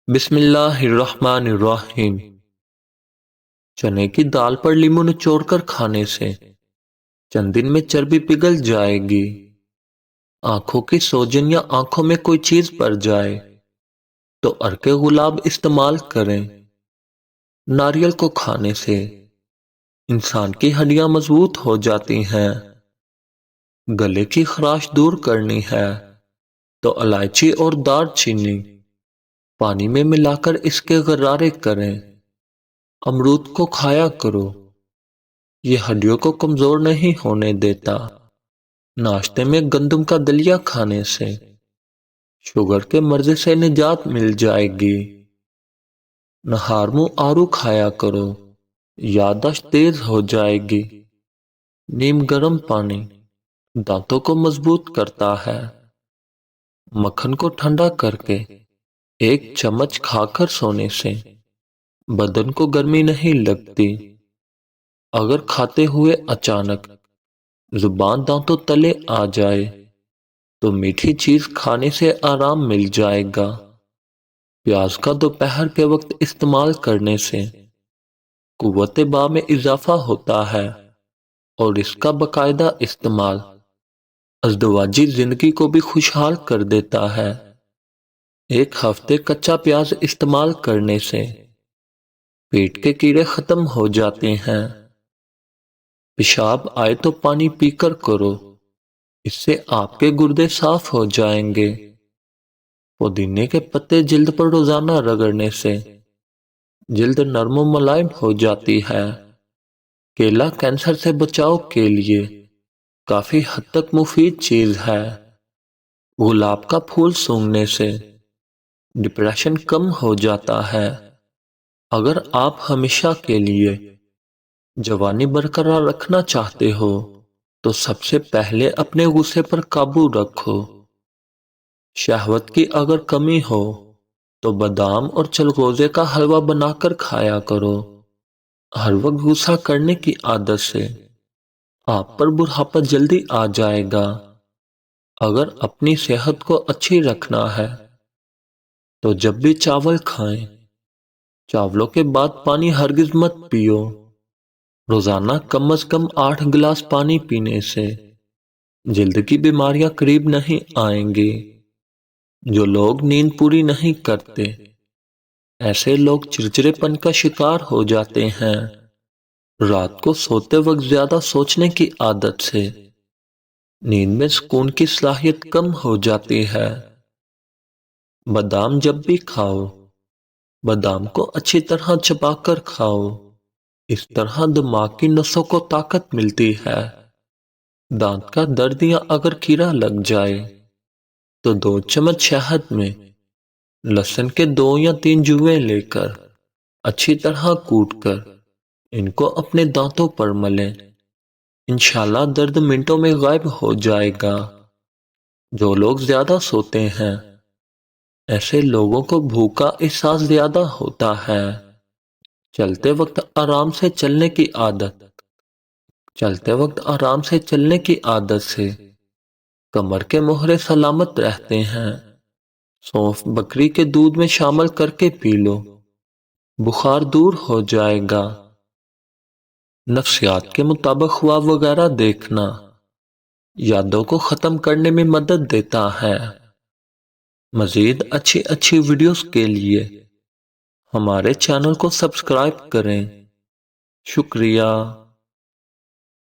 بسم اللہ الرحمن الرحیم۔ چنے کی دال پر لیمو نچوڑ کر کھانے سے چند دن میں چربی پگھل جائے گی۔ آنکھوں کی سوجن یا آنکھوں میں کوئی چیز پڑ جائے تو عرق گلاب استعمال کریں۔ ناریل کو کھانے سے انسان کی ہڈیاں مضبوط ہو جاتی ہیں۔ گلے کی خراش دور کرنی ہے تو الائچی اور دار چینی پانی میں ملا کر اس کے غرارے کریں۔ امرود کو کھایا کرو، یہ ہڈیوں کو کمزور نہیں ہونے دیتا۔ ناشتے میں گندم کا دلیا کھانے سے شوگر کے مرض سے نجات مل جائے گی۔ نہار منہ آڑو کھایا کرو، یادداشت تیز ہو جائے گی۔ نیم گرم پانی دانتوں کو مضبوط کرتا ہے۔ مکھن کو ٹھنڈا کر کے 1 چمچ کھا کر سونے سے بدن کو گرمی نہیں لگتی۔ اگر کھاتے ہوئے اچانک زبان دانتوں تلے آ جائے تو میٹھی چیز کھانے سے آرام مل جائے گا۔ پیاز کا دوپہر کے وقت استعمال کرنے سے قوت باہ میں اضافہ ہوتا ہے اور اس کا باقاعدہ استعمال ازدواجی زندگی کو بھی خوشحال کر دیتا ہے۔ 1 ہفتے کچا پیاز استعمال کرنے سے پیٹ کے کیڑے ختم ہو جاتے ہیں۔ پیشاب آئے تو پانی پی کر کرو، اس سے آپ کے گردے صاف ہو جائیں گے۔ پودینے کے پتے جلد پر روزانہ رگڑنے سے جلد نرم و ملائم ہو جاتی ہے۔ کیلا کینسر سے بچاؤ کے لیے کافی حد تک مفید چیز ہے۔ گلاب کا پھول سونگھنے سے ڈپریشن کم ہو جاتا ہے۔ اگر آپ ہمیشہ کے لیے جوانی برقرار رکھنا چاہتے ہو تو سب سے پہلے اپنے غصے پر قابو رکھو۔ شہوت کی اگر کمی ہو تو بادام اور چلغوزے کا حلوہ بنا کر کھایا کرو۔ ہر وقت غصہ کرنے کی عادت سے آپ پر بڑھاپا جلدی آ جائے گا۔ اگر اپنی صحت کو اچھی رکھنا ہے تو جب بھی چاول کھائیں، چاولوں کے بعد پانی ہرگز مت پیو۔ روزانہ کم از کم 8 گلاس پانی پینے سے جلد کی بیماریاں قریب نہیں آئیں گی۔ جو لوگ نیند پوری نہیں کرتے، ایسے لوگ چڑچڑے پن کا شکار ہو جاتے ہیں۔ رات کو سوتے وقت زیادہ سوچنے کی عادت سے نیند میں سکون کی صلاحیت کم ہو جاتی ہے۔ بادام جب بھی کھاؤ، بادام کو اچھی طرح چبا کر کھاؤ، اس طرح دماغ کی نسوں کو طاقت ملتی ہے۔ دانت کا درد یا اگر کیڑا لگ جائے تو 2 چمچ شہد میں لہسن کے 2 یا 3 جویں لے کر اچھی طرح کوٹ کر ان کو اپنے دانتوں پر ملیں۔ انشاءاللہ درد منٹوں میں غائب ہو جائے گا۔ جو لوگ زیادہ سوتے ہیں، ایسے لوگوں کو بھوک کا احساس زیادہ ہوتا ہے۔ چلتے وقت آرام سے چلنے کی عادت سے کمر کے مہرے سلامت رہتے ہیں۔ سونف بکری کے دودھ میں شامل کر کے پی لو، بخار دور ہو جائے گا۔ نفسیات کے مطابق خواب وغیرہ دیکھنا یادوں کو ختم کرنے میں مدد دیتا ہے۔ مزید اچھی ویڈیوز کے لیے ہمارے چینل کو سبسکرائب کریں۔ شکریہ۔